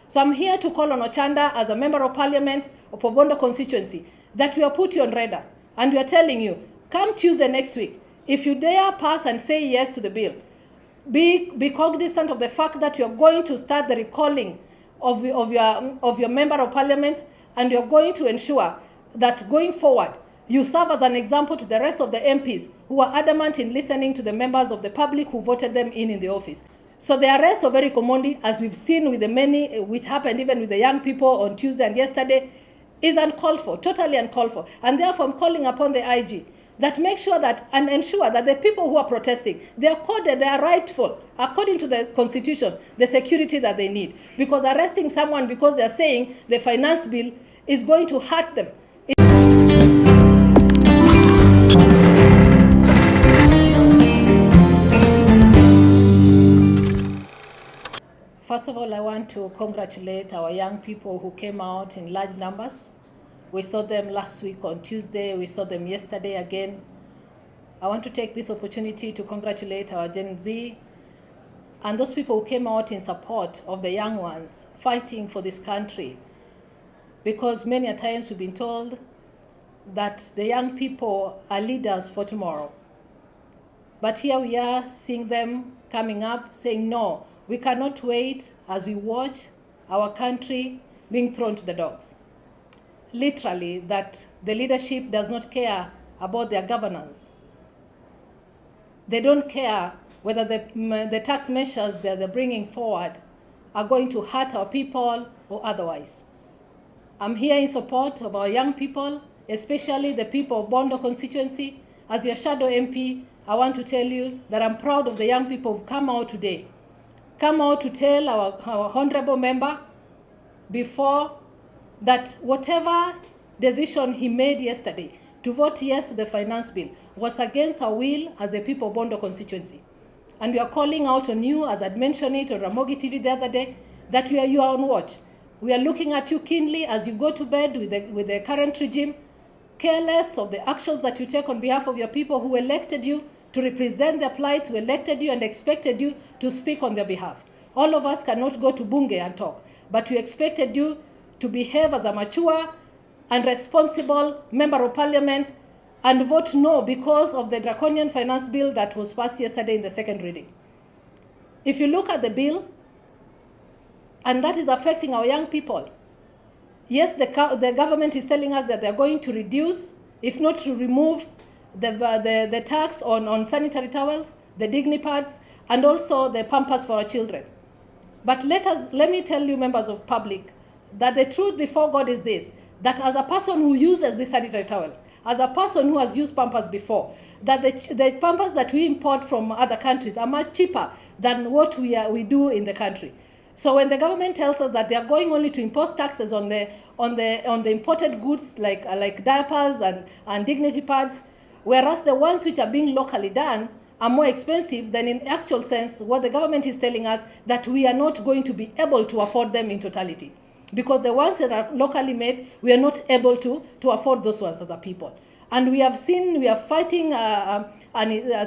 So I'm here to call on Ochanda as a member of parliament of Bondo constituency that we have put you on radar, and we are telling you, come Tuesday next week, if you dare pass and say yes to the bill, be cognizant of the fact that you're going to start the recalling of your member of parliament, and you're going to ensure that going forward, you serve as an example to the rest of the MPs who are adamant in listening to the members of the public who voted them in the office. So the arrest of Eric Omondi, as we've seen with the many, which happened even with the young people on Tuesday and yesterday, is uncalled for, totally uncalled for. And therefore I'm calling upon the IG that make sure that and ensure that the people who are protesting, they are accorded, they are rightful, according to the constitution, the security that they need. Because arresting someone because they are saying the finance bill is going to hurt them. First of all, I want to congratulate our young people who came out in large numbers. We saw them last week on Tuesday. We saw them yesterday again. I want to take this opportunity to congratulate our Gen Z and those people who came out in support of the young ones fighting for this country. Because many a times we've been told that the young people are leaders for tomorrow. But here we are seeing them coming up saying, no, we cannot wait as we watch our country being thrown to the dogs. Literally, that the leadership does not care about their governance. They don't care whether the tax measures that they're bringing forward are going to hurt our people or otherwise. I'm here in support of our young people, especially the people of Bondo constituency. As your shadow MP, I want to tell you that I'm proud of the young people who've come out today. Come out to tell our honorable member before that whatever decision he made yesterday to vote yes to the finance bill was against our will as a people of Bondo constituency. And we are calling out on you, as I'd mentioned it on Ramogi TV the other day, that you are on watch. We are looking at you keenly as you go to bed with the current regime, careless of the actions that you take on behalf of your people who elected you to represent their plights, who elected you and expected you to speak on their behalf. All of us cannot go to Bunge and talk, but we expected you to behave as a mature and responsible member of parliament and vote no because of the draconian finance bill that was passed yesterday in the second reading. If you look at the bill, and that is affecting our young people, yes, the government is telling us that they're going to reduce, if not to remove, the tax on sanitary towels, the dignipads, and also the pampers for our children. But let me tell you, members of public, that the truth before God is this, that as a person who uses these sanitary towels, as a person who has used pampers before, that the pampers that we import from other countries are much cheaper than what we do in the country. So when the government tells us that they are going only to impose taxes on the imported goods like diapers and dignity pads, whereas the ones which are being locally done are more expensive, than in actual sense what the government is telling us that we are not going to be able to afford them in totality. Because the ones that are locally made, we are not able to afford those ones as a people. And we have seen, we are fighting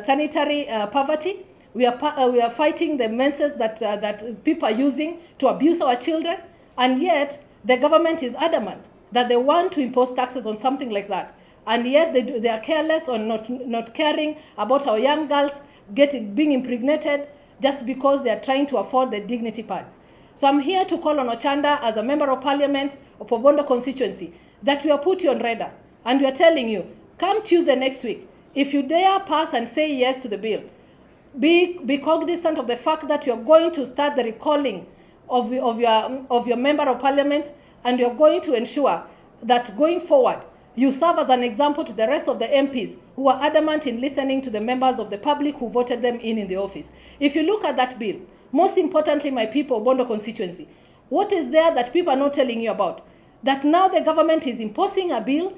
sanitary poverty. We are fighting the menses that people are using to abuse our children. And yet, the government is adamant that they want to impose taxes on something like that. And yet they are careless or not caring about our young girls being impregnated just because they are trying to afford the dignity pads. So I'm here to call on Ochanda as a member of parliament of Bondo constituency that we have put you on radar, and we are telling you, come Tuesday next week, if you dare pass and say yes to the bill, be cognizant of the fact that you're going to start the recalling of your member of parliament, and you're going to ensure that going forward, you serve as an example to the rest of the MPs who are adamant in listening to the members of the public who voted them in the office. If you look at that bill, most importantly, my people, Bondo constituency, what is there that people are not telling you about? That now the government is imposing a bill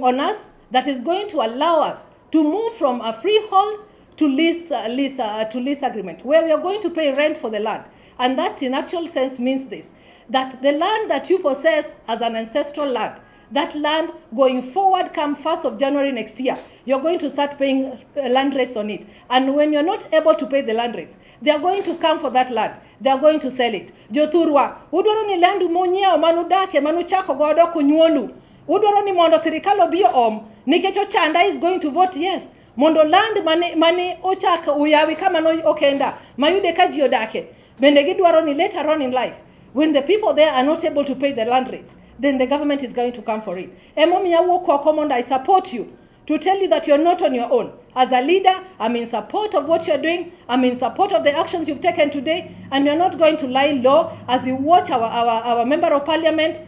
on us that is going to allow us to move from a freehold to lease agreement, where we are going to pay rent for the land. And that in actual sense means this, that the land that you possess as an ancestral land, That land going forward, come 1st of January next year, you're going to start paying land rates on it. And when you're not able to pay the land rates, they are going to come for that land. They are going to sell it. Joturwa, udwaro ni land monyeo manudake manuchako godo kunyuolu. Udwaro ni mondo sirikal obi nikech Ochanda is going to vote yes. Mondo land mane ochaka uyawi kama no Ochanda mayude ka ji odake. Bende gidwaro ni later on in life, when the people there are not able to pay the land rates, then the government is going to come for it. I support you to tell you that you're not on your own. As a leader, I'm in support of what you're doing. I'm in support of the actions you've taken today, and you're not going to lie low as we watch our member of parliament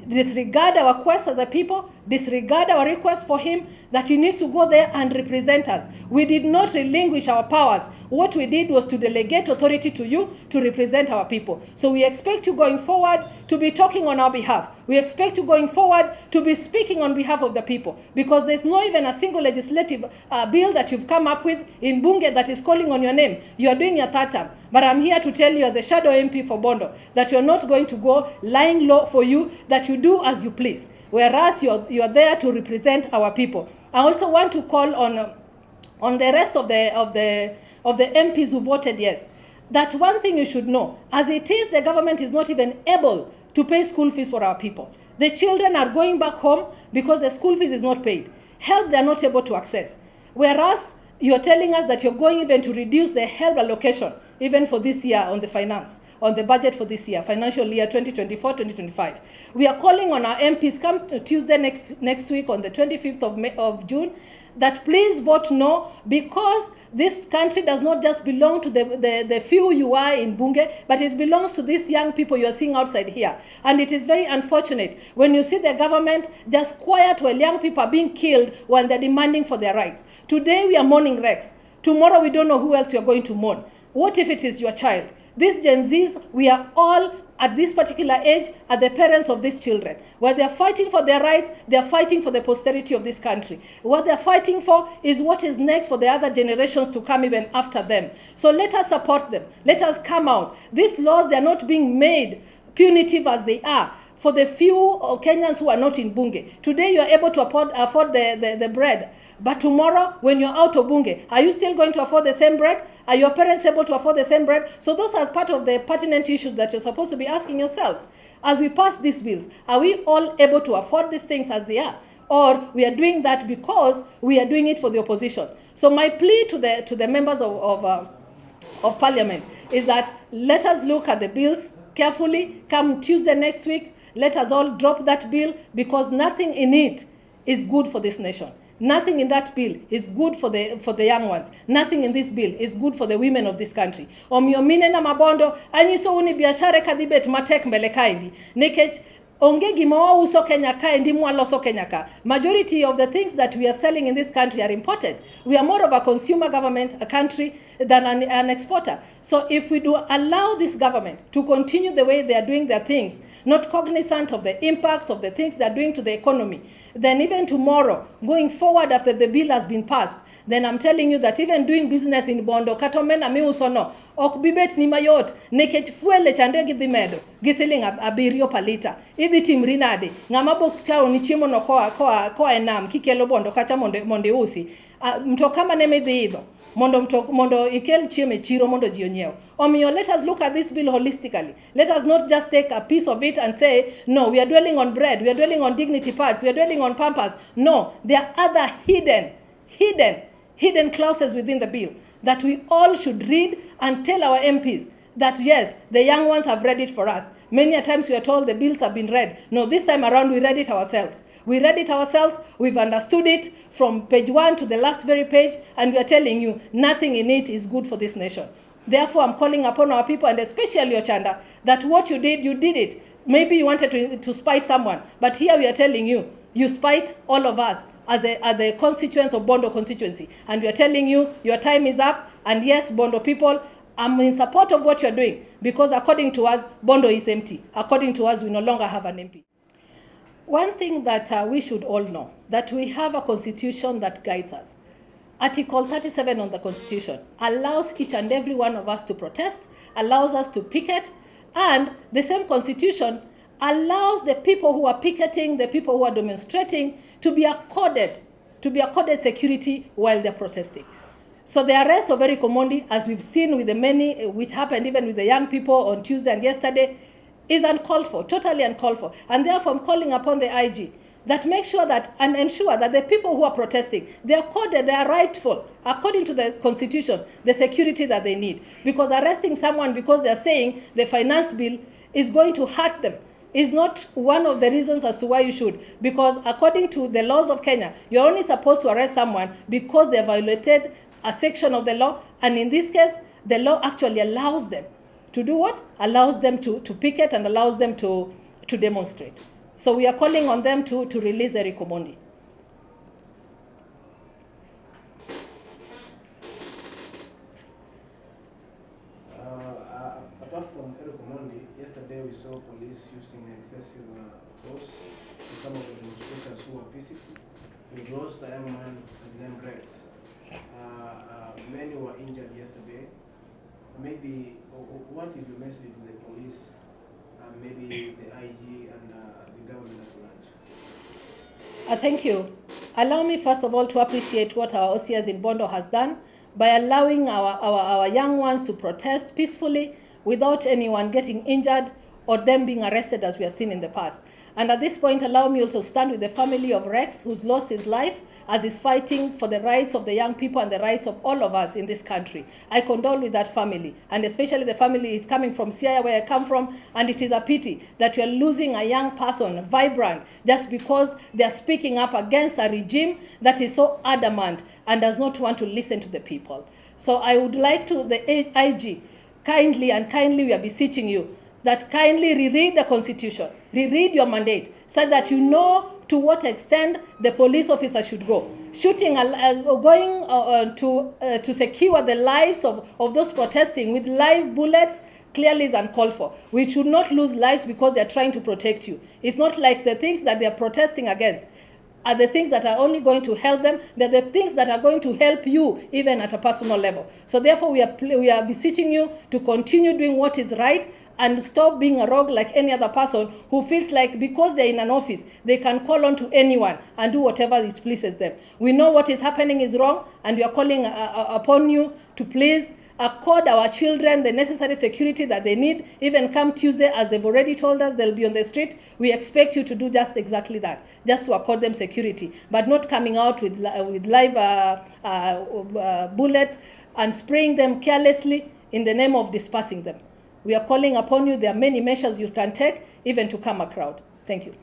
disregard our requests as a people, disregard our request for him that he needs to go there and represent us. We did not relinquish our powers. What we did was to delegate authority to you to represent our people. So we expect you going forward to be talking on our behalf. We expect you going forward to be speaking on behalf of the people, because there's not even a single legislative bill that you've come up with in Bunge that is calling on your name. You are doing your third term. But I'm here to tell you as a shadow MP for Bondo that you're not going to go lying low for you, that you do as you please, whereas you're there to represent our people. I also want to call on the rest of the MPs who voted yes, that one thing you should know, as it is, the government is not even able to pay school fees for our people. The children are going back home because the school fees is not paid. Help they are not able to access. Whereas you're telling us that you're going even to reduce the help allocation even for this year on the budget for this year, financial year 2024-2025. We are calling on our MPs, come to Tuesday next week on the 25th of June, that please vote no, because this country does not just belong to the few you are in Bunge, but it belongs to these young people you are seeing outside here. And it is very unfortunate when you see the government just quiet while young people are being killed when they're demanding for their rights. Today we are mourning Rex. Tomorrow we don't know who else you're going to mourn. What if it is your child? These Gen Zs, we are all at this particular age are the parents of these children. While they're fighting for their rights, they're fighting for the posterity of this country. What they're fighting for is what is next for the other generations to come even after them. So let us support them. Let us come out. These laws, they're not being made punitive as they are for the few Kenyans who are not in Bunge. Today you are able to afford the bread. But tomorrow, when you're out of Bunge, are you still going to afford the same bread? Are your parents able to afford the same bread? So those are part of the pertinent issues that you're supposed to be asking yourselves. As we pass these bills, are we all able to afford these things as they are? Or we are doing that because we are doing it for the opposition? So my plea to the members of parliament is that let us look at the bills carefully. Come Tuesday next week, let us all drop that bill, because nothing in it is good for this nation. Nothing in that bill is good for the young ones. Nothing in this bill is good for the women of this country. Omiyo mine na mabondo anyiso uni biashara kadhibet matek mbele kaindi. Nekech onge gima uso Kenya ka ndi mwaloso Kenya ka. Majority of the things that we are selling in this country are imported. We are more of a consumer government, a country, than an exporter. So if we do allow this government to continue the way they are doing their things, not cognizant of the impacts of the things they are doing to the economy, then even tomorrow, going forward after the bill has been passed, then I'm telling you that even doing business in Bondo, katomena mi usono, ok bibet ni mayot, nekech fuele chande gidhi medo, gisiling abiriyo palita, idhi timri nade, ngama bok tao ni chiemo no koa enam, kikelo Bondo kacha monde usi, mto kama neme dhi idho, mondo ikel chiemo chiro mondo ji onyiew. Omiyo let us look at this bill holistically. Let us not just take a piece of it and say, no, we are dwelling on bread, we are dwelling on dignity parts, we are dwelling on pampers. No, there are other hidden clauses within the bill that we all should read and tell our MPs that yes, the young ones have read it for us. Many a times we are told the bills have been read. No, this time around we read it ourselves. We read it ourselves, we've understood it from page 1 to the last very page, and we are telling you nothing in it is good for this nation. Therefore, I'm calling upon our people, and especially Ochanda, that what you did it. Maybe you wanted to spite someone, but here we are telling you, you spite all of us as the constituents of Bondo constituency. And we are telling you, your time is up, and yes, Bondo people, I'm in support of what you're doing, because according to us, Bondo is empty. According to us, we no longer have an MP. One thing that we should all know, that we have a constitution that guides us. Article 37 on the Constitution allows each and every one of us to protest, allows us to picket, and the same Constitution allows the people who are picketing, the people who are demonstrating, to be accorded security while they're protesting. So the arrest of Eric Omondi, as we've seen with the many, which happened even with the young people on Tuesday and yesterday, is uncalled for, totally uncalled for. And therefore, I'm calling upon the IG that make sure that and ensure that the people who are protesting, they are accorded, they are rightful, according to the Constitution, the security that they need. Because arresting someone because they are saying the finance bill is going to hurt them is not one of the reasons as to why you should. Because according to the laws of Kenya, you're only supposed to arrest someone because they violated a section of the law. And in this case, the law actually allows them to do what? Allows them to picket and allows them to demonstrate. So we are calling on them to release Eric Omondi. Apart from Eric Omondi, yesterday we saw police using excessive force to some of the demonstrators who were peaceful. We lost a young man named Rex. Many were injured yesterday. Maybe, what is the message to the police, maybe the IG and the government at large? Thank you. Allow me first of all to appreciate what our OCS in Bondo has done by allowing our young ones to protest peacefully without anyone getting injured or them being arrested as we have seen in the past. And at this point, allow me also to stand with the family of Rex, who's lost his life as he's fighting for the rights of the young people and the rights of all of us in this country. I condole with that family, and especially the family is coming from Siaya, where I come from, and it is a pity that we are losing a young person, vibrant, just because they are speaking up against a regime that is so adamant and does not want to listen to the people. So I would like to, the IG, kindly we are beseeching you, that kindly reread the Constitution, reread your mandate, so that you know to what extent the police officer should go. Shooting, going to secure the lives of those protesting with live bullets clearly is uncalled for. We should not lose lives because they are trying to protect you. It's not like the things that they are protesting against are the things that are only going to help them. They're the things that are going to help you even at a personal level. So therefore we are beseeching you to continue doing what is right and stop being a rogue like any other person who feels like because they're in an office, they can call on to anyone and do whatever it pleases them. We know what is happening is wrong, and we are calling upon you to please accord our children the necessary security that they need. Even come Tuesday, as they've already told us, they'll be on the street. We expect you to do just exactly that, just to accord them security, but not coming out with live bullets and spraying them carelessly in the name of dispersing them. We are calling upon you. There are many measures you can take, even to calm a crowd. Thank you.